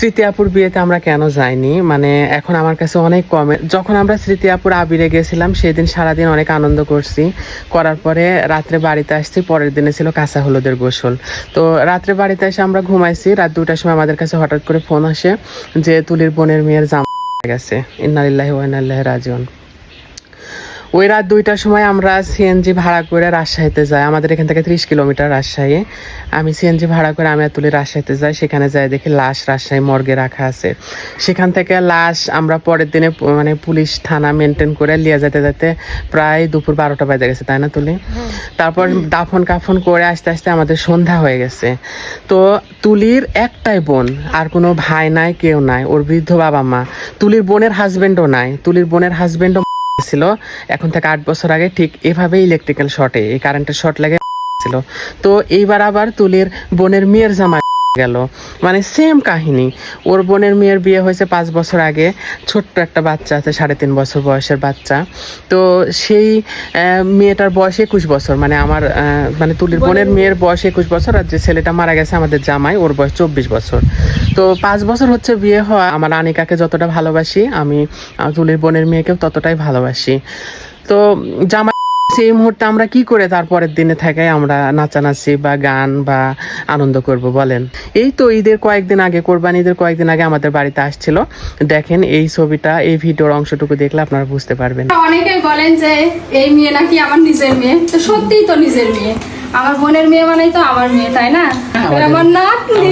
স্মৃতি আপুর বিয়েতে আমরা কেন যাইনি, মানে এখন আমার কাছে অনেক কমে। যখন আমরা স্মৃতি আপুর আবিরে গেছিলাম সেদিন সারাদিন অনেক আনন্দ করছি, করার পরে রাত্রে বাড়িতে আসছি। পরের দিনে ছিল কাঁচা হলুদের গোসল। তো রাত্রে বাড়িতে এসে আমরা ঘুমাইছি, রাত 2টার সময় আমাদের কাছে হঠাৎ করে ফোন আসে যে তুলির বোনের মেয়ের জামাই গেছে। ইন্না লিল্লাহি ওয়া ইন্না ইলাইহি রাজিউন। ওই রাত 2টার সময় আমরা সিএনজি ভাড়া করে রাজশাহীতে যাই। আমাদের এখান থেকে 30 কিলোমিটার রাজশাহী। আমি সিএনজি ভাড়া করে আমি তুলি রাজশাহীতে যাই। সেখানে যাই দেখি লাশ রাজশাহী মর্গে রাখা আছে। সেখান থেকে লাশ আমরা পরের দিনে মানে পুলিশ থানা মেনটেন করে লিয়ে যেতে যেতে প্রায় দুপুর 12টা বাজে গেছে, তাই না তুলি? তারপর দাফন কাফন করে আস্তে আস্তে আমাদের সন্ধ্যা হয়ে গেছে। তো তুলির একটাই বোন, আর কোনো ভাই নাই, কেউ নাই। ওর বৃদ্ধ বাবা মা। তুলির বোনের হাজবেন্ডও নাই। তুলির বোনের হাজবেন্ডও ছিল এখন থেকে 8 বছর আগে, ঠিক এভাবে ইলেকট্রিক্যাল শর্টে, এই কারেন্টের শর্ট লাগে ছিল। তো এইবার আবার তুলির বোনের মেয়ের জামাই গেল, মানে সেম কাহিনী। ওর বোনের মেয়ের বিয়ে হয়েছে 5 বছর আগে, ছোট্ট একটা বাচ্চা আছে, 3.5 বছর বয়সের বাচ্চা। তো সেই মেয়েটার বয়স 21 বছর, মানে আমার মানে তুলির বোনের মেয়ের বয়স 21 বছর, আর যে ছেলেটা মারা গেছে আমাদের জামাই, ওর বয়স 24 বছর। তো 5 বছর হচ্ছে বিয়ে হওয়া। আমার আনিকাকে যতটা ভালোবাসি আমি তুলির বোনের মেয়েকেও ততটাই ভালোবাসি। তো জামাই সেই মুহূর্তে আমরা কি করে তারপরের দিনে থেকে আমরা নাচানাচি বা গান বা আনন্দ করব বলেন? এই তো ঈদের কয়েকদিন আগে, কোরবানি ঈদের কয়েকদিন আগে আমাদের বাড়িতে আসছিল। দেখেন এই ছবিটা, এই ভিডিওর অংশটুকু দেখলে আপনারা বুঝতে পারবেন। অনেকেই বলেন যে এই মেয়ে নাকি আমার নিজের মেয়ে, তো সত্যিই তো নিজের মেয়ে। আমার বোনের মেয়ে মানেই তো আমার মেয়ে, তাই না? আমার নাতনি।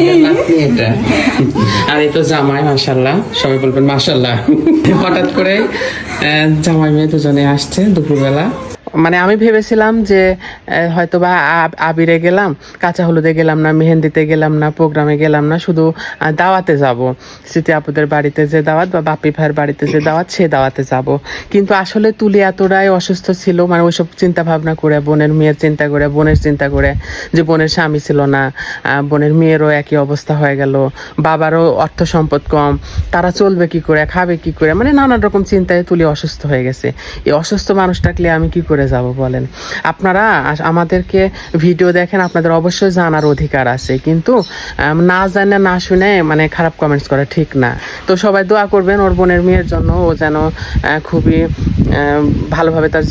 আর এই তো জামাই, মাশাআল্লাহ, সবাই বলবেন মাশাআল্লাহ। হঠাৎ করে জামাই মেয়ে দুজনে আসছে দুপুরবেলা। মানে আমি ভেবেছিলাম যে হয়তো বা আবিরে গেলাম, কাঁচা হলুদে গেলাম না, মেহেন্দিতে গেলাম না, প্রোগ্রামে গেলাম না, শুধু দাওয়াতে যাব। স্মৃতি আপুদের বাড়িতে যে দাওয়াত বা বাপ্পি ভাইয়ের বাড়িতে যে দাওয়াত, সে দাওয়াতে যাব। কিন্তু আসলে তুলি এতটাই অসুস্থ ছিল, মানে ওইসব চিন্তা ভাবনা করে, বোনের মেয়ের চিন্তা করে, বোনের চিন্তা করে, যে বোনের স্বামী ছিল না, বোনের মেয়েরও একই অবস্থা হয়ে গেল, বাবারও অর্থ সম্পদ কম, তারা চলবে কি করে, খাবে কি করে, মানে নানান রকম চিন্তায় তুলি অসুস্থ হয়ে গেছে। এই অসুস্থ মানুষটাকে আমি কি করে যাব বলেন? আপনারা আমাদেরকে ভিডিও দেখেন, আপনাদের অবশ্যই জানার অধিকার আছে, কিন্তু না জানে না শুনে মানে খারাপ কমেন্টস করা ঠিক না। তো সবাই দোয়া করবেন ওর বোনের মেয়ের জন্য, ও যেন খুবই ভালোভাবে তার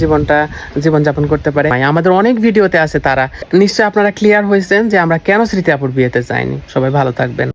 জীবনযাপন করতে পারে। আমাদের অনেক ভিডিওতে আছে তারা। নিশ্চয়ই আপনারা ক্লিয়ার হয়েছেন যে আমরা কেন স্মৃতি আপুর বিয়েতে যাইনি। সবাই ভালো থাকবেন।